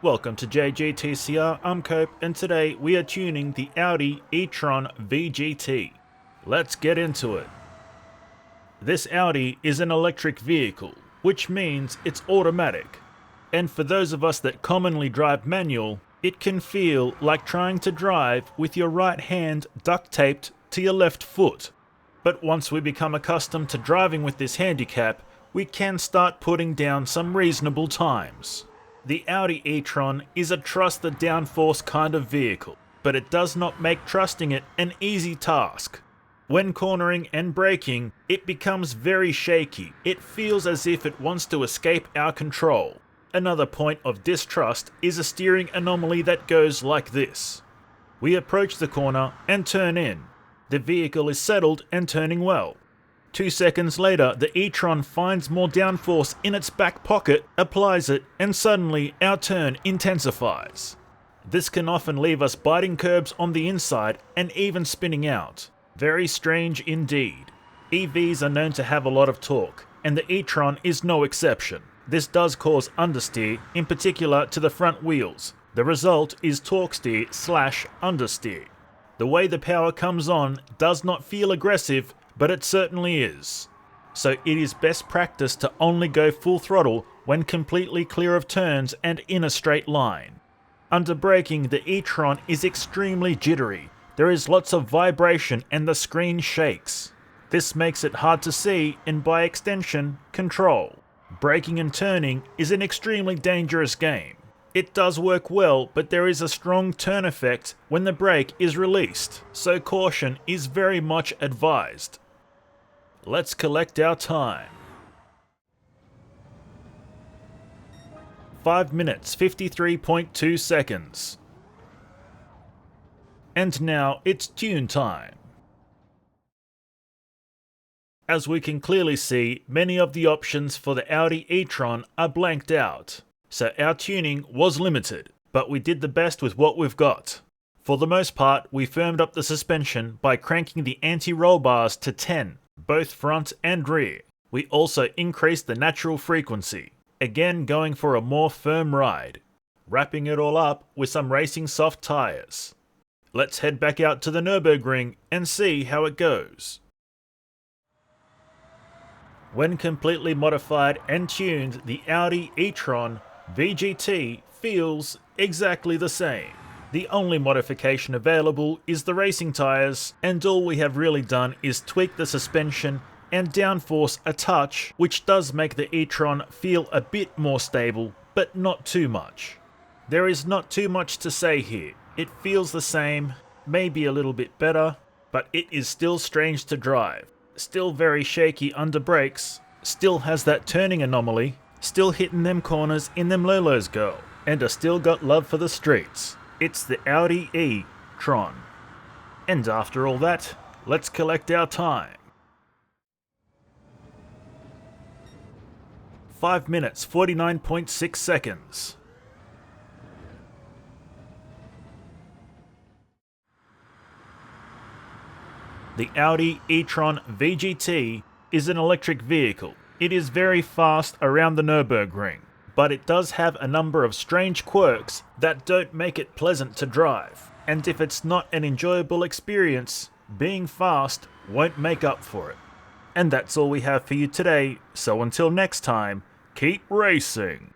Welcome to JGTCR, I'm Cope, and today we are tuning the Audi e-tron VGT. Let's get into it. This Audi is an electric vehicle, which means it's automatic. And for those of us that commonly drive manual, it can feel like trying to drive with your right hand duct taped to your left foot. But once we become accustomed to driving with this handicap, we can start putting down some reasonable times. The Audi e-tron is a trust the downforce kind of vehicle, but it does not make trusting it an easy task. When cornering and braking, it becomes very shaky. It feels as if it wants to escape our control. Another point of distrust is a steering anomaly that goes like this. We approach the corner and turn in. The vehicle is settled and turning well. 2 seconds later, the e-tron finds more downforce in its back pocket, applies it, and suddenly our turn intensifies. This can often leave us biting curbs on the inside and even spinning out. Very strange indeed. EVs are known to have a lot of torque, and the e-tron is no exception. This does cause understeer, in particular to the front wheels. The result is torque steer / understeer. The way the power comes on does not feel aggressive, but it certainly is. So it is best practice to only go full throttle when completely clear of turns and in a straight line. Under braking, the e-tron is extremely jittery. There is lots of vibration and the screen shakes. This makes it hard to see and by extension, control. Braking and turning is an extremely dangerous game. It does work well, but there is a strong turn effect when the brake is released, so caution is very much advised. Let's collect our time. 5 minutes 53.2 seconds. And now it's tune time. As we can clearly see, many of the options for the Audi e-tron are blanked out, so our tuning was limited, but we did the best with what we've got. For the most part, we firmed up the suspension by cranking the anti-roll bars to 10. Both front and rear. We also increased the natural frequency, again going for a more firm ride, wrapping it all up with some racing soft tyres. Let's head back out to the Nürburgring and see how it goes. When completely modified and tuned, the Audi e-tron VGT feels exactly the same. The only modification available is the racing tyres, and all we have really done is tweak the suspension and downforce a touch, which does make the e-tron feel a bit more stable, but not too much. There is not too much to say here. It feels the same, maybe a little bit better, but it is still strange to drive. Still very shaky under brakes, still has that turning anomaly, still hitting them corners in them lolos girl, and I still got love for the streets. It's the Audi e-tron. And after all that, let's collect our time. 5 minutes 49.6 seconds. The Audi e-tron VGT is an electric vehicle. It is very fast around the Nürburgring, but it does have a number of strange quirks that don't make it pleasant to drive. And if it's not an enjoyable experience, being fast won't make up for it. And that's all we have for you today, so until next time, keep racing!